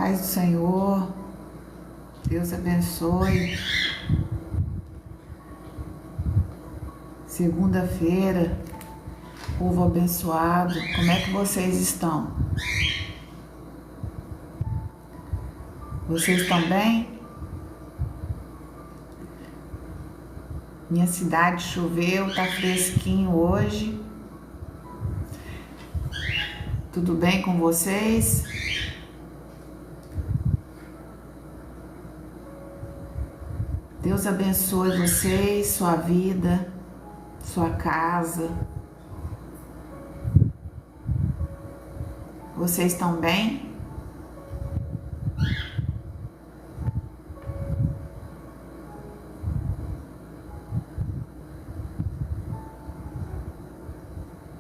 Paz do Senhor, Deus abençoe. Segunda-feira, povo abençoado, como é que vocês estão? Vocês estão bem? Minha cidade choveu, tá fresquinho hoje. Tudo bem com vocês? Deus abençoe vocês, sua vida, sua casa. Vocês estão bem?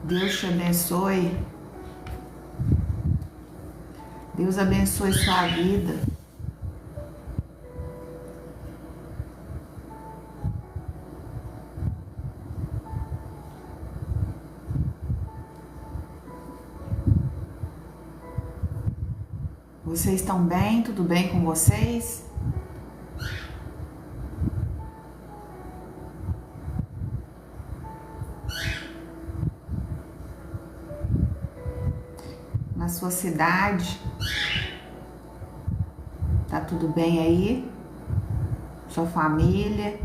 Deus te abençoe. Deus abençoe sua vida. Vocês estão bem? Tudo bem com vocês? Na sua cidade, tá tudo bem aí? Sua família?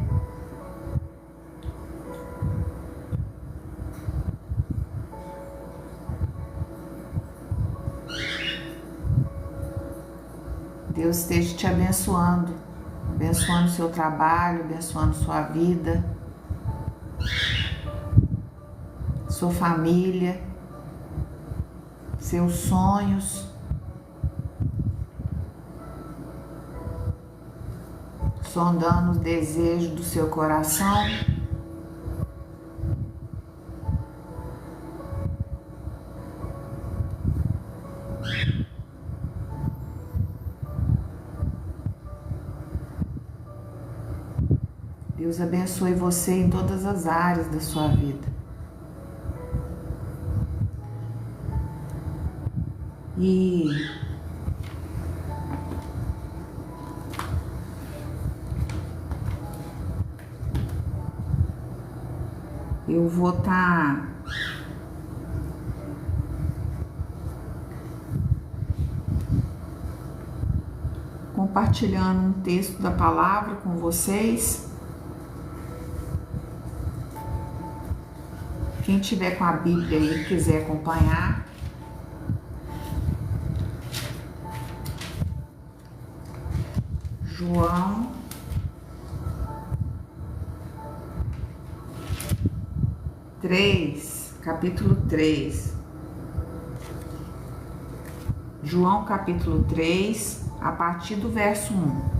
Deus esteja te abençoando, abençoando seu trabalho, abençoando sua vida, sua família, seus sonhos, sondando os desejos do seu coração. Deus abençoe você em todas as áreas da sua vida. E eu vou estar compartilhando um texto da palavra com vocês. Quem tiver com a Bíblia aí e quiser acompanhar, João capítulo 3. João capítulo 3, a partir do verso 1.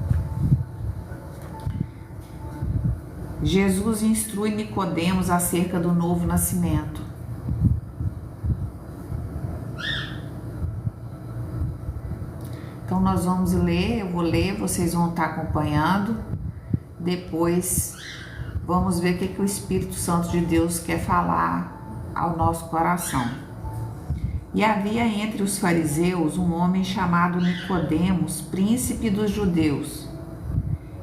Jesus instrui Nicodemos acerca do novo nascimento. Então nós vamos ler, eu vou ler, vocês vão estar acompanhando. Depois vamos ver o que o Espírito Santo de Deus quer falar ao nosso coração. E havia entre os fariseus um homem chamado Nicodemos, príncipe dos judeus.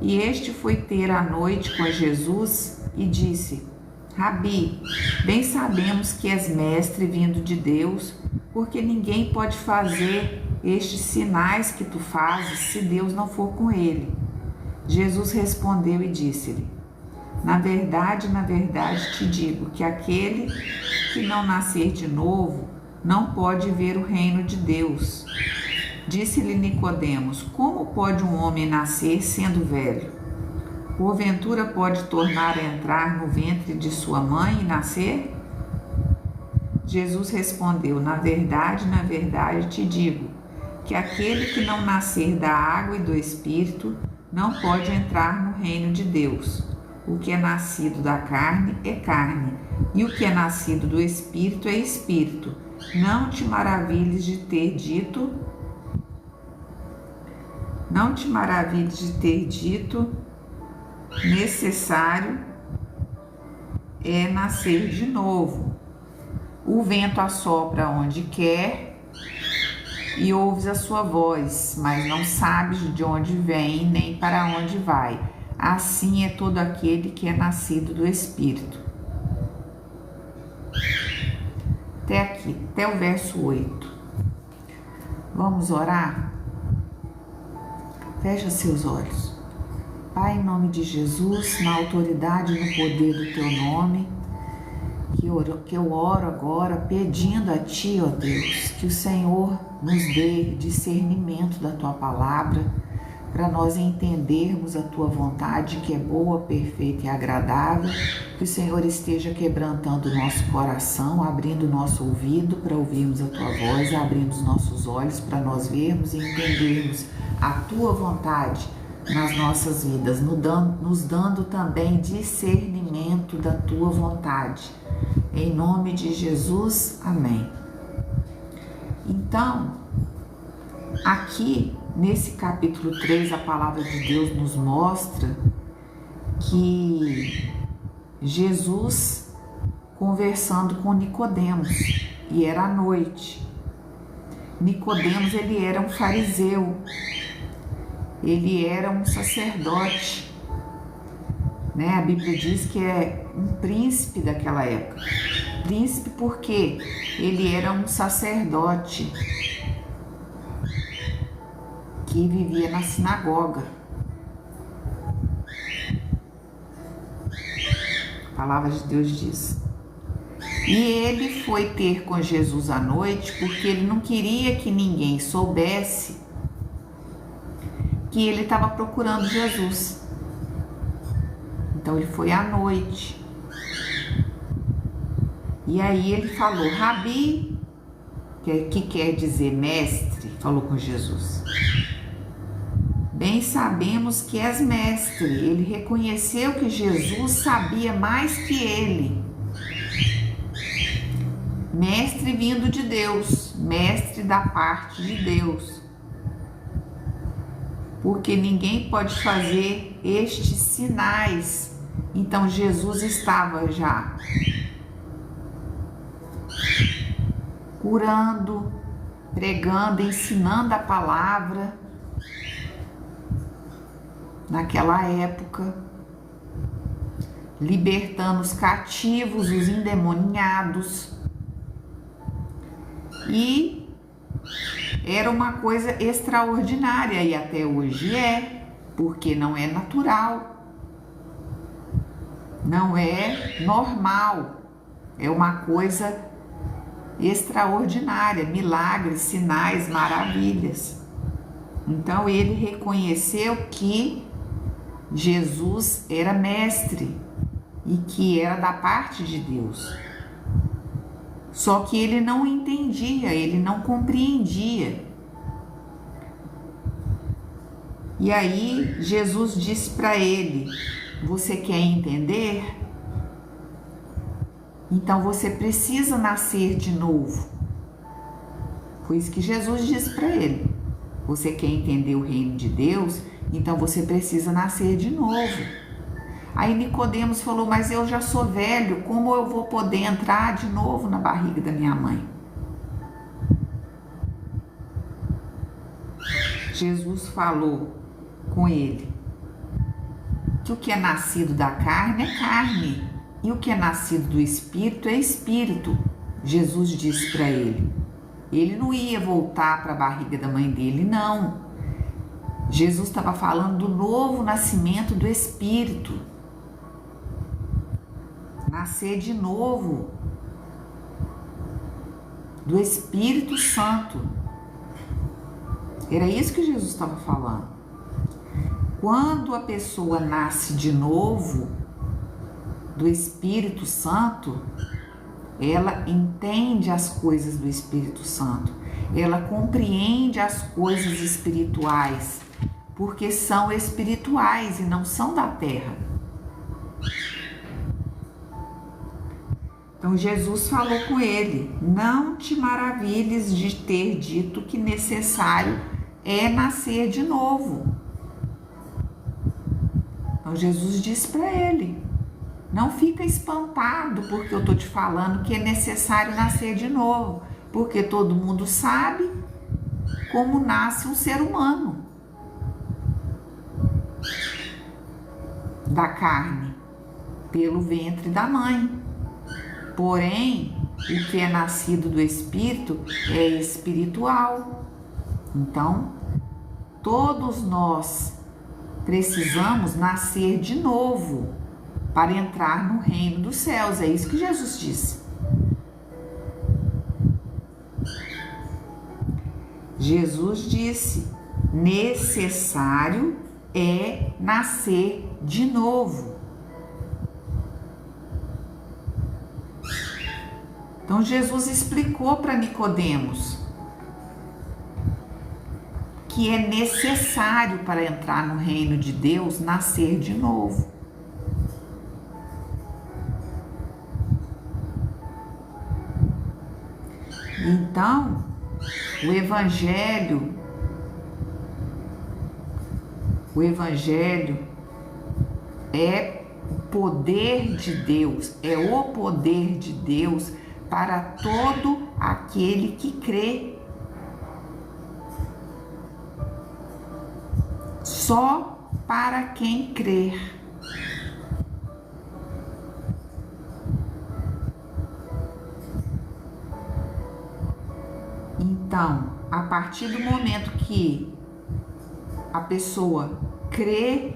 E este foi ter a noite com Jesus e disse: Rabi, bem sabemos que és mestre vindo de Deus, porque ninguém pode fazer estes sinais que tu fazes se Deus não for com ele. Jesus respondeu e disse-lhe: na verdade, te digo que aquele que não nascer de novo não pode ver o reino de Deus. Disse-lhe Nicodemos: como pode um homem nascer sendo velho? Porventura pode tornar a entrar no ventre de sua mãe e nascer? Jesus respondeu: na verdade, te digo que aquele que não nascer da água e do Espírito não pode entrar no reino de Deus. O que é nascido da carne é carne, e o que é nascido do Espírito é Espírito. Não te maravilhes de ter dito, necessário é nascer de novo. O vento assopra onde quer e ouves a sua voz, mas não sabes de onde vem nem para onde vai. Assim é todo aquele que é nascido do Espírito. Até aqui, até o verso 8. Vamos orar? Fecha seus olhos. Pai, em nome de Jesus, na autoridade e no poder do Teu nome, que eu oro agora pedindo a Ti, ó Deus, que o Senhor nos dê discernimento da Tua palavra, para nós entendermos a Tua vontade, que é boa, perfeita e agradável, que o Senhor esteja quebrantando o nosso coração, abrindo o nosso ouvido para ouvirmos a Tua voz, abrindo os nossos olhos para nós vermos e entendermos a Tua vontade nas nossas vidas, nos dando também discernimento da Tua vontade. Em nome de Jesus, amém. Então, aqui nesse capítulo 3, a palavra de Deus nos mostra que Jesus conversando com Nicodemos, e era à noite. Nicodemos, ele era um fariseu, ele era um sacerdote, né? A Bíblia diz que é um príncipe daquela época. Príncipe porque ele era um sacerdote que vivia na sinagoga. A palavra de Deus diz. E ele foi ter com Jesus à noite porque ele não queria que ninguém soubesse que ele estava procurando Jesus. Então ele foi à noite. E aí ele falou, Rabi, que quer dizer mestre, falou com Jesus. Bem sabemos que és mestre. Ele reconheceu que Jesus sabia mais que ele. Mestre vindo de Deus, mestre da parte de Deus. Porque ninguém pode fazer estes sinais. Então Jesus estava já curando, pregando, ensinando a palavra naquela época, libertando os cativos, os endemoniados. E era uma coisa extraordinária, e até hoje é, porque não é natural, não é normal, é uma coisa extraordinária, milagres, sinais, maravilhas. Então ele reconheceu que Jesus era mestre e que era da parte de Deus. Só que ele não entendia, ele não compreendia. E aí Jesus disse para ele, você quer entender? Então você precisa nascer de novo. Foi isso que Jesus disse para ele. Você quer entender o reino de Deus? Então você precisa nascer de novo. Aí Nicodemos falou, mas eu já sou velho, como eu vou poder entrar de novo na barriga da minha mãe? Jesus falou com ele que o que é nascido da carne é carne, e o que é nascido do Espírito é Espírito. Jesus disse para ele. Ele não ia voltar para a barriga da mãe dele, não. Jesus estava falando do novo nascimento do Espírito. Nascer de novo do Espírito Santo. Era isso que Jesus estava falando. Quando a pessoa nasce de novo do Espírito Santo, ela entende as coisas do Espírito Santo, ela compreende as coisas espirituais, porque são espirituais e não são da terra. Então Jesus falou com ele, não te maravilhes de ter dito que necessário é nascer de novo. Então Jesus disse para ele, não fica espantado porque eu estou te falando que é necessário nascer de novo, porque todo mundo sabe como nasce um ser humano da carne, pelo ventre da mãe. Porém, o que é nascido do Espírito é espiritual. Então, todos nós precisamos nascer de novo para entrar no reino dos céus. É isso que Jesus disse. Jesus disse: necessário é nascer de novo. Então Jesus explicou para Nicodemos que é necessário para entrar no reino de Deus nascer de novo. Então, o Evangelho é o poder de Deus, é o poder de Deus para todo aquele que crê. Só para quem crer. Então, a partir do momento que a pessoa crê,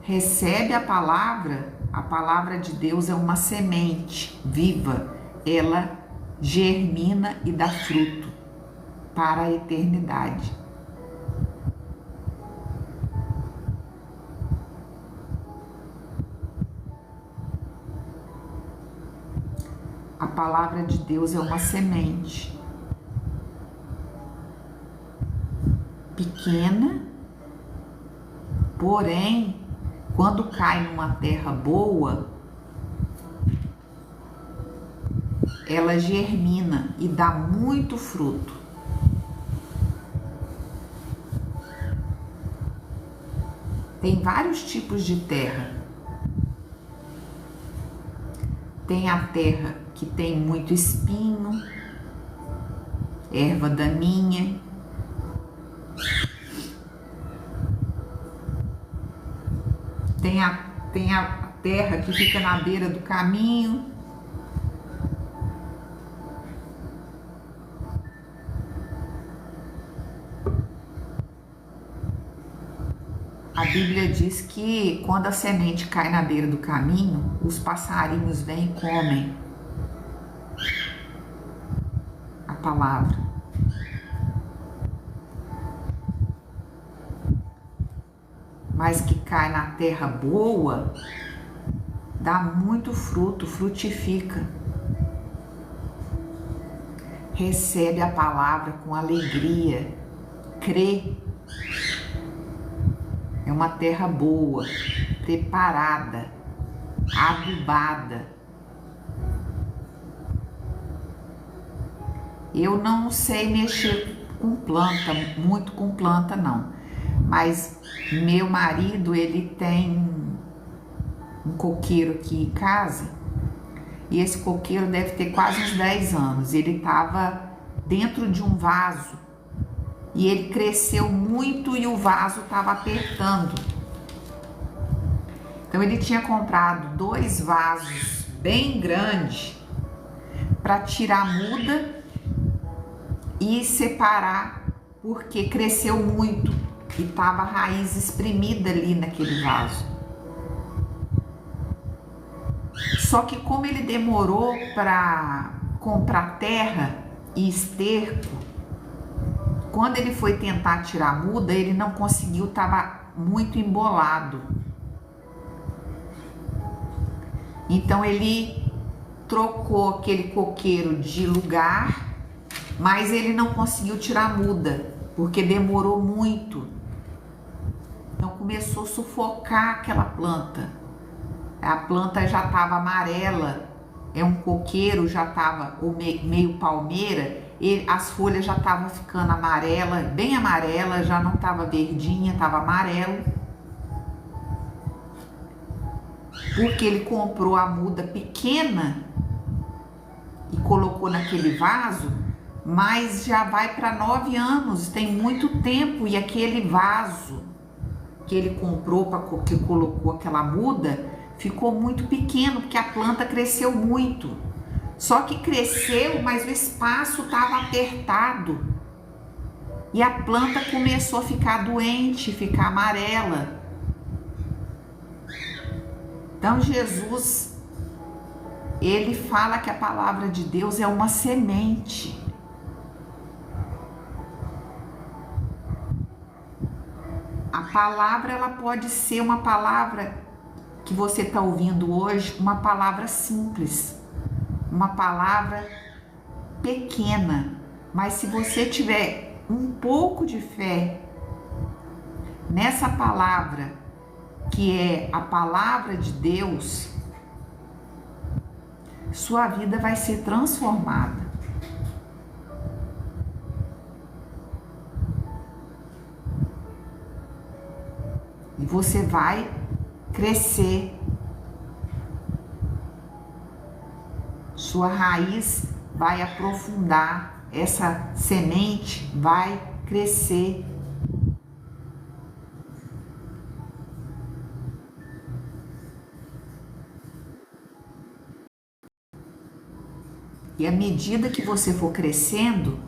recebe a palavra de Deus é uma semente viva, ela germina e dá fruto para a eternidade. A palavra de Deus é uma semente pequena, porém, quando cai numa terra boa, ela germina e dá muito fruto. Tem vários tipos de terra. Tem a terra que tem muito espinho, erva daninha. Tem a terra que fica na beira do caminho. A Bíblia diz que quando a semente cai na beira do caminho, os passarinhos vêm e comem a palavra. Mas que cai na terra boa, dá muito fruto, frutifica. Recebe a palavra com alegria, crê. É uma terra boa, preparada, adubada. Eu não sei mexer com planta, muito com planta não, mas meu marido, ele tem um coqueiro aqui em casa e esse coqueiro deve ter quase uns 10 anos. Ele estava dentro de um vaso e ele cresceu muito e o vaso estava apertando. Então ele tinha comprado 2 vasos bem grandes para tirar a muda e separar, porque cresceu muito e estava a raiz espremida ali naquele vaso. Só que como ele demorou para comprar terra e esterco, quando ele foi tentar tirar a muda, ele não conseguiu, estava muito embolado. Então ele trocou aquele coqueiro de lugar, mas ele não conseguiu tirar a muda, porque demorou muito. Então começou a sufocar aquela planta. A planta já estava amarela, é um coqueiro, já estava meio palmeira, as folhas já estavam ficando amarela, bem amarela, já não estava verdinha, estava amarelo. Porque ele comprou a muda pequena e colocou naquele vaso, mas já vai para 9 anos, tem muito tempo, e aquele vaso que ele comprou, que colocou aquela muda, ficou muito pequeno, porque a planta cresceu muito. Só que cresceu, mas o espaço estava apertado. E a planta começou a ficar doente, ficar amarela. Então Jesus, ele fala que a palavra de Deus é uma semente. A palavra, ela pode ser uma palavra que você está ouvindo hoje, uma palavra simples, uma palavra pequena, mas se você tiver um pouco de fé nessa palavra, que é a palavra de Deus, sua vida vai ser transformada. E você vai crescer. Sua raiz vai aprofundar, essa semente vai crescer. E à medida que você for crescendo,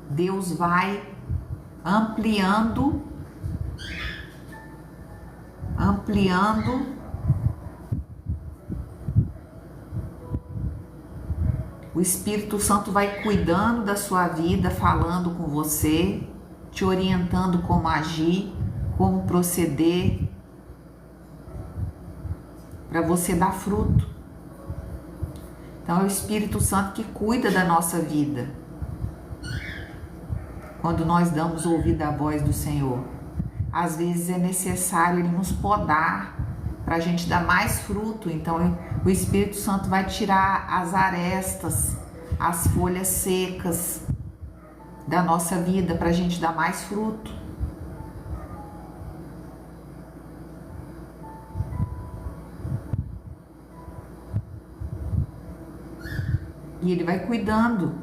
Deus vai ampliando o Espírito Santo vai cuidando da sua vida, falando com você, te orientando como agir, como proceder, para você dar fruto. Então é o Espírito Santo que cuida da nossa vida, quando nós damos ouvido à voz do Senhor. Às vezes é necessário Ele nos podar para a gente dar mais fruto. Então o Espírito Santo vai tirar as arestas, as folhas secas da nossa vida para a gente dar mais fruto. E Ele vai cuidando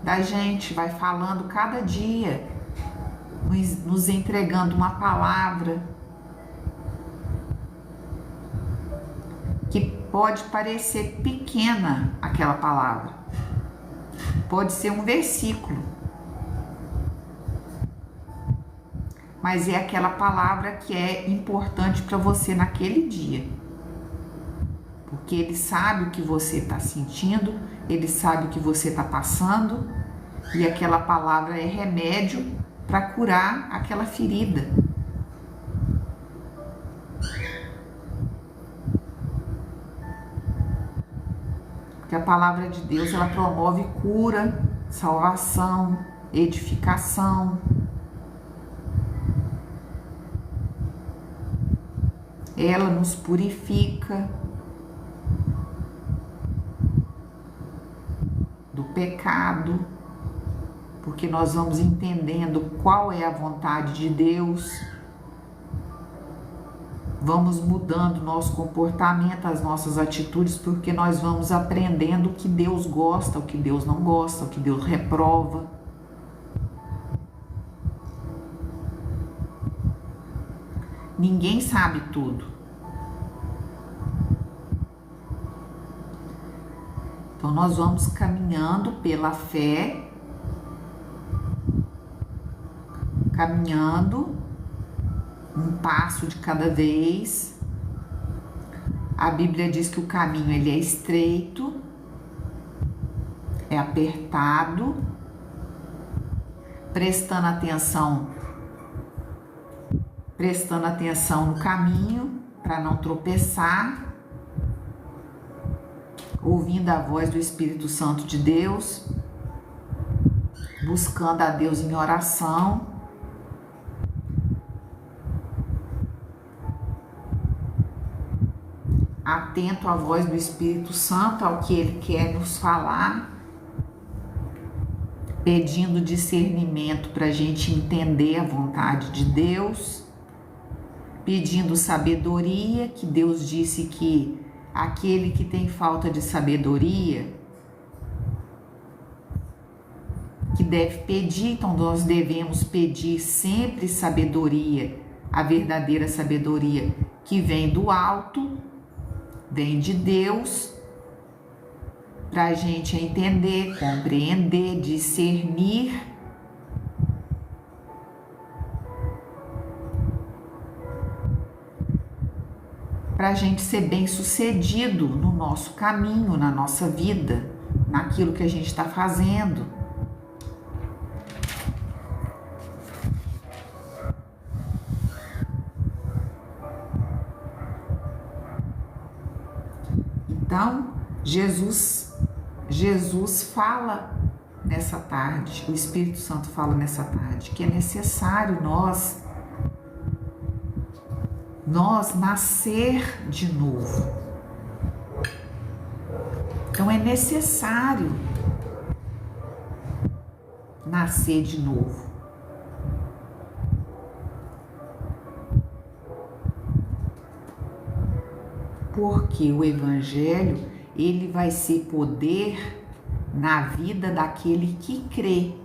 da gente, vai falando cada dia, nos entregando uma palavra que pode parecer pequena, aquela palavra, pode ser um versículo, mas é aquela palavra que é importante para você naquele dia, porque Ele sabe o que você está sentindo, Ele sabe o que você está passando, e aquela palavra é remédio para curar aquela ferida. Porque a palavra de Deus, ela promove cura, salvação, edificação. Ela nos purifica do pecado, porque nós vamos entendendo qual é a vontade de Deus, vamos mudando nosso comportamento, as nossas atitudes, porque nós vamos aprendendo o que Deus gosta, o que Deus não gosta, o que Deus reprova. Ninguém sabe tudo. Então nós vamos caminhando pela fé, caminhando um passo de cada vez. A Bíblia diz que o caminho ele é estreito, é apertado, prestando atenção no caminho para não tropeçar, ouvindo a voz do Espírito Santo de Deus, buscando a Deus em oração. Atento à voz do Espírito Santo, ao que Ele quer nos falar, pedindo discernimento para a gente entender a vontade de Deus, pedindo sabedoria, que Deus disse que aquele que tem falta de sabedoria, deve pedir, então nós devemos pedir sempre sabedoria, a verdadeira sabedoria que vem do alto, vem de Deus, para a gente entender, compreender, discernir, para a gente ser bem-sucedido no nosso caminho, na nossa vida, naquilo que a gente está fazendo. Então, Jesus fala nessa tarde, o Espírito Santo fala nessa tarde, que é necessário nós nascer de novo. Então, é necessário nascer de novo. Porque o Evangelho, ele vai ser poder na vida daquele que crê.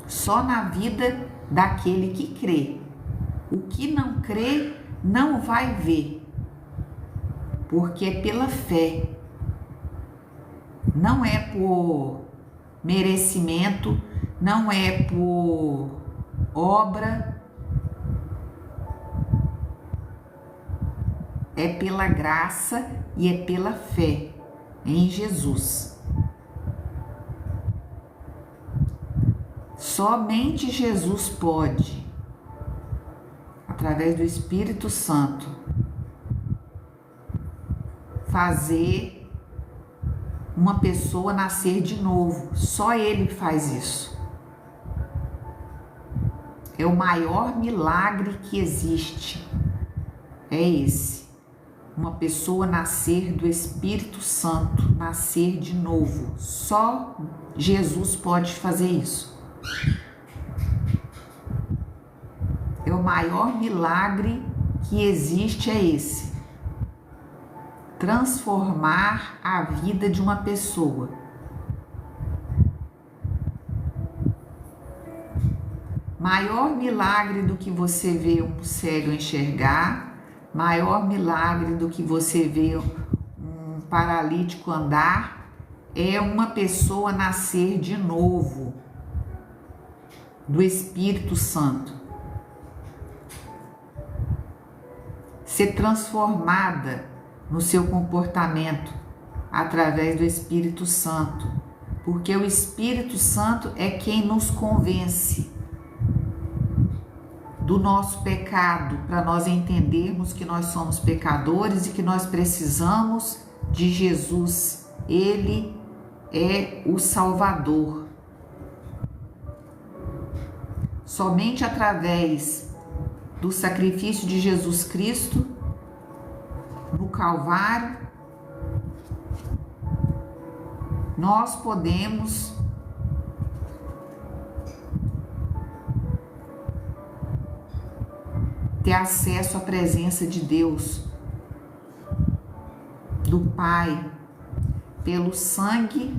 Só na vida daquele que crê. O que não crê, não vai ver. Porque é pela fé. Não é por merecimento, não é por obra, é pela graça e é pela fé em Jesus. Somente Jesus pode, através do Espírito Santo, fazer uma pessoa nascer de novo. Só Ele faz isso. É o maior milagre que existe. É esse. Uma pessoa nascer do Espírito Santo, nascer de novo. Só Jesus pode fazer isso. É o maior milagre que existe, é esse. Transformar a vida de uma pessoa. Maior milagre do que você vê um cego enxergar, maior milagre do que você vê um paralítico andar, é uma pessoa nascer de novo do Espírito Santo. Ser transformada no seu comportamento através do Espírito Santo, porque o Espírito Santo é quem nos convence do nosso pecado, para nós entendermos que nós somos pecadores e que nós precisamos de Jesus. Ele é o Salvador. Somente através do sacrifício de Jesus Cristo no Calvário, nós podemos ter acesso à presença de Deus, do Pai, pelo sangue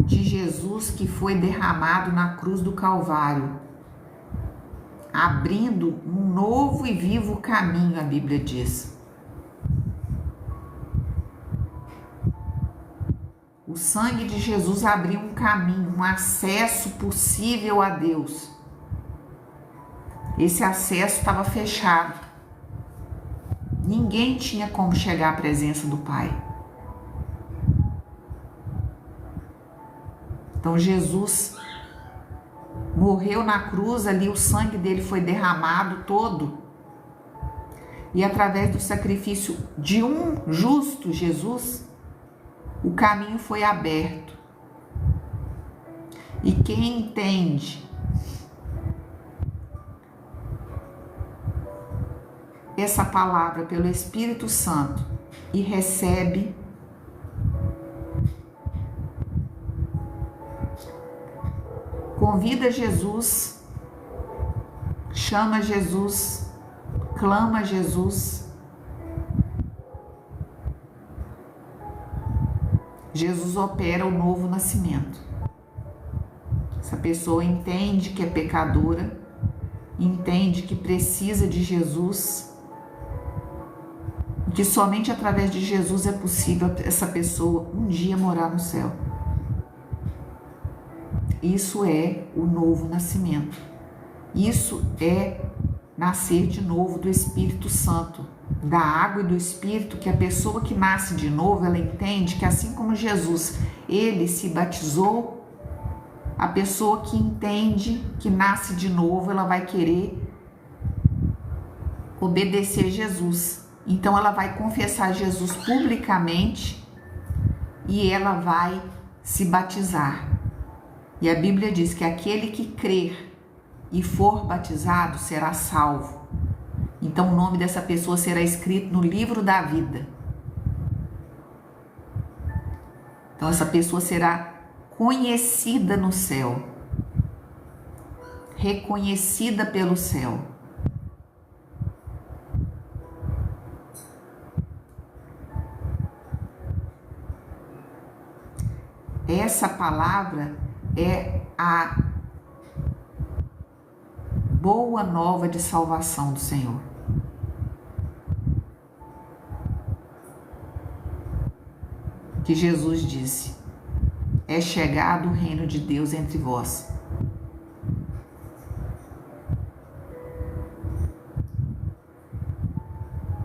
de Jesus que foi derramado na cruz do Calvário, abrindo um novo e vivo caminho, a Bíblia diz. O sangue de Jesus abriu um caminho, um acesso possível a Deus. Esse acesso estava fechado. Ninguém tinha como chegar à presença do Pai. Então Jesus morreu na cruz, ali o sangue dele foi derramado todo. E através do sacrifício de um justo, Jesus, o caminho foi aberto. E quem entende essa palavra pelo Espírito Santo e recebe, convida Jesus, chama Jesus, clama Jesus. Jesus opera o novo nascimento. pessoa entende que é pecadora, entende que precisa de Jesus, que somente através de Jesus é possível essa pessoa um dia morar no céu. Isso é o novo nascimento. Isso é nascer de novo do Espírito Santo, da água e do Espírito, que a pessoa que nasce de novo, ela entende que assim como Jesus, ele se batizou, a pessoa que entende que nasce de novo, ela vai querer obedecer Jesus. Então ela vai confessar Jesus publicamente e ela vai se batizar. E a Bíblia diz que aquele que crer e for batizado será salvo. Então o nome dessa pessoa será escrito no livro da vida. Então essa pessoa será conhecida no céu, reconhecida pelo céu. Essa palavra é a boa nova de salvação do Senhor. Que Jesus disse: é chegado o reino de Deus entre vós.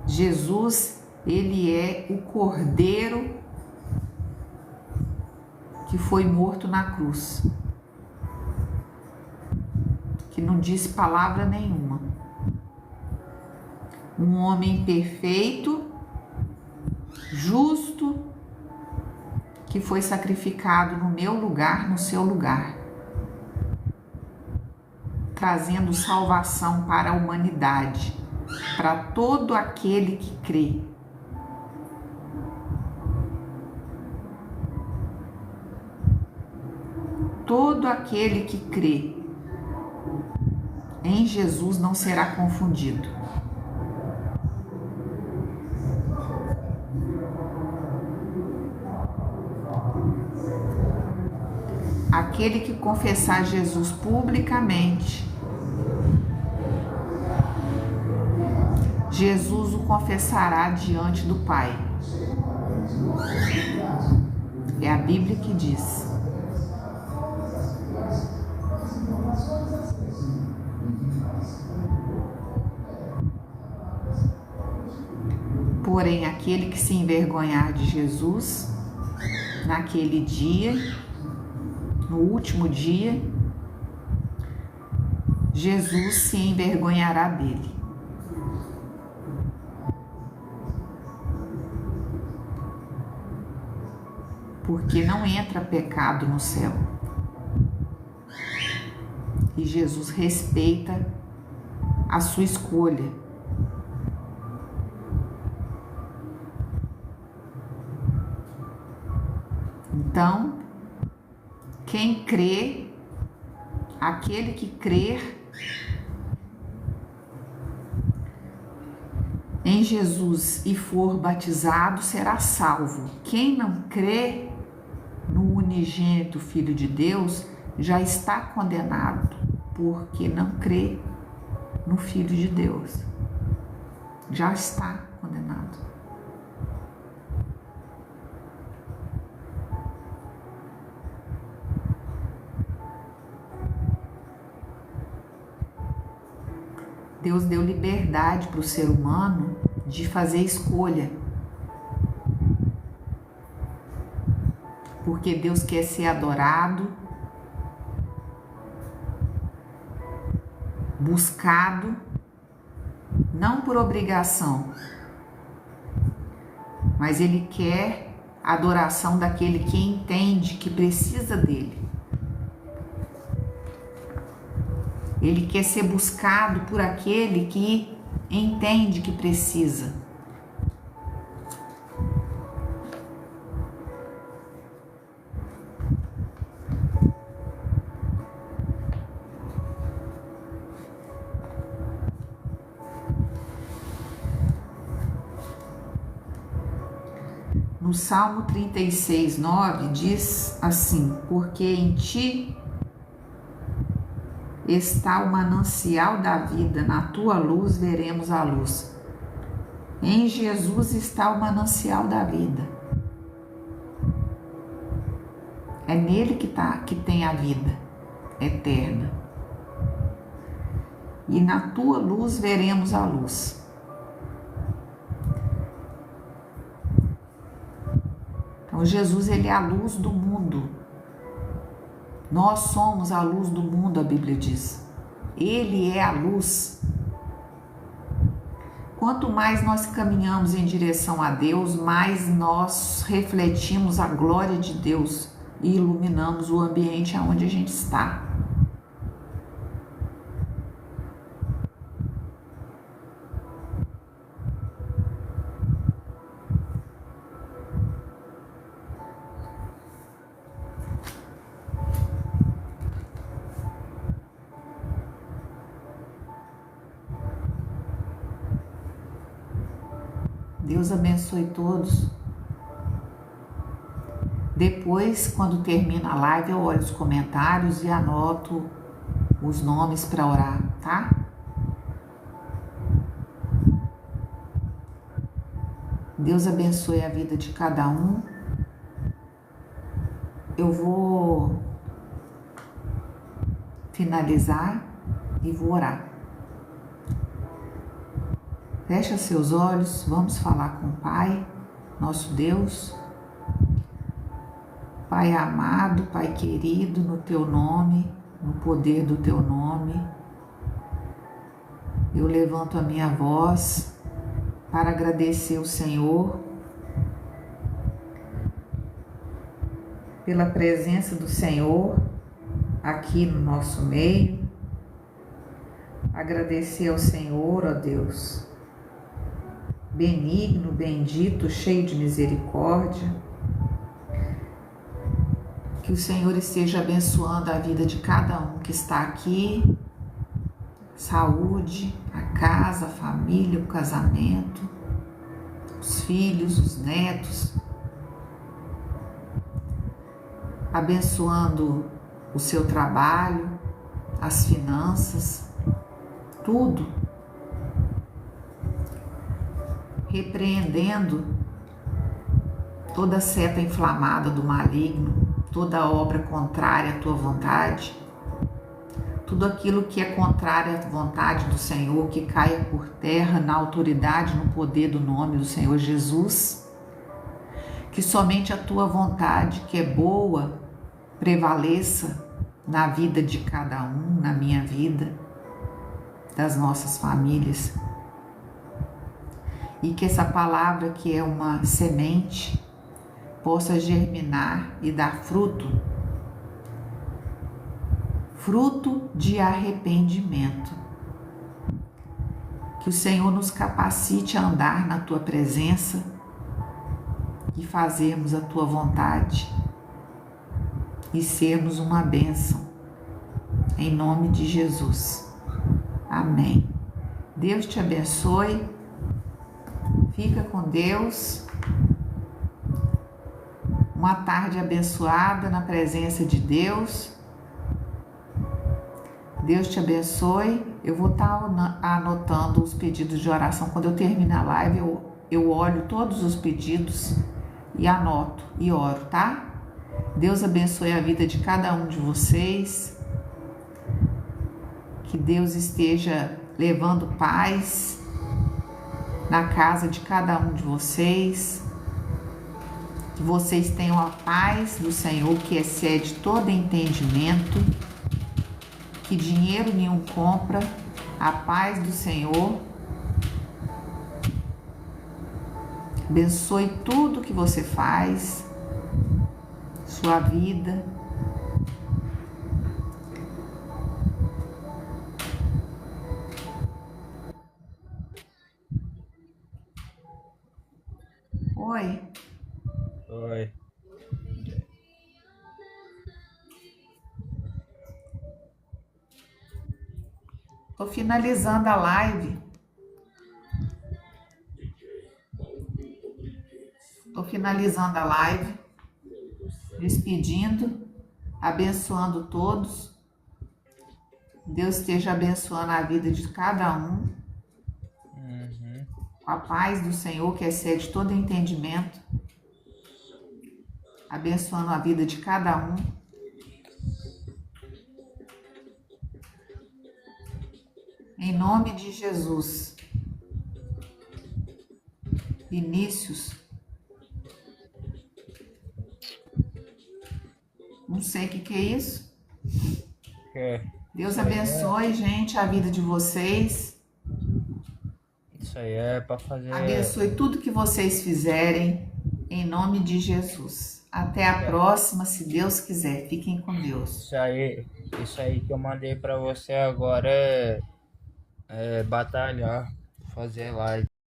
Jesus, ele é o Cordeiro que foi morto na cruz, que não disse palavra nenhuma. Um homem perfeito, justo, que foi sacrificado no meu lugar, no seu lugar, trazendo salvação para a humanidade, para todo aquele que crê. Todo aquele que crê em Jesus não será confundido. Aquele que confessar Jesus publicamente, Jesus o confessará diante do Pai. É a Bíblia que diz. Porém, aquele que se envergonhar de Jesus, naquele dia, no último dia, Jesus se envergonhará dele. Porque não entra pecado no céu. E Jesus respeita a sua escolha. Então, quem crê, aquele que crer em Jesus e for batizado será salvo. Quem não crê no unigênito Filho de Deus já está condenado, porque não crê no Filho de Deus. Já está condenado. Deus deu liberdade para o ser humano de fazer escolha. Porque Deus quer ser adorado, buscado, não por obrigação, mas Ele quer a adoração daquele que entende que precisa dele. Ele quer ser buscado por aquele que entende que precisa. No Salmo 36:9 diz assim: porque em ti está o manancial da vida, na tua luz veremos a luz. Em Jesus está o manancial da vida. É nele que tem a vida eterna. E na tua luz veremos a luz. Então Jesus, ele é a luz do mundo. Nós somos a luz do mundo, a Bíblia diz. Ele é a luz. Quanto mais nós caminhamos em direção a Deus, mais nós refletimos a glória de Deus e iluminamos o ambiente onde a gente está. Deus abençoe todos. Depois, quando termina a live, eu olho os comentários e anoto os nomes para orar, tá? Deus abençoe a vida de cada um. Eu vou finalizar e vou orar. Fecha seus olhos, vamos falar com o Pai, nosso Deus. Pai amado, Pai querido, no Teu nome, no poder do Teu nome, eu levanto a minha voz para agradecer o Senhor pela presença do Senhor aqui no nosso meio. Agradecer ao Senhor, ó Deus, benigno, bendito, cheio de misericórdia. Que o Senhor esteja abençoando a vida de cada um que está aqui, saúde, a casa, a família, o casamento, os filhos, os netos, abençoando o seu trabalho, as finanças, tudo. Repreendendo toda seta inflamada do maligno, toda obra contrária à tua vontade, tudo aquilo que é contrário à vontade do Senhor, que caia por terra na autoridade, no poder do nome do Senhor Jesus, que somente a tua vontade, que é boa, prevaleça na vida de cada um, na minha vida, das nossas famílias. E que essa palavra, que é uma semente, possa germinar e dar fruto de arrependimento. Que o Senhor nos capacite a andar na Tua presença e fazermos a Tua vontade e sermos uma bênção, em nome de Jesus. Amém. Deus te abençoe. Fica com Deus. Uma tarde abençoada na presença de Deus. Deus te abençoe. Eu vou estar anotando os pedidos de oração. Quando eu terminar a live, eu olho todos os pedidos e anoto e oro, tá? Deus abençoe a vida de cada um de vocês. Que Deus esteja levando paz na casa de cada um de vocês. Que vocês tenham a paz do Senhor, que excede todo entendimento, que dinheiro nenhum compra a paz do Senhor. Abençoe tudo que você faz, sua vida. Oi. Oi. Tô finalizando a live. Despedindo, abençoando todos. Deus esteja abençoando a vida de cada um, Uhum. com a paz do Senhor que excede todo entendimento, abençoando a vida de cada um. Em nome de Jesus. Vinícius. Não sei o que é isso. É, Deus abençoe, gente, a vida de vocês. isso aí é pra fazer. Abençoe tudo que vocês fizerem, em nome de Jesus. Até a próxima, se Deus quiser. Fiquem com Deus. Isso aí que eu mandei pra você agora é batalhar, fazer live.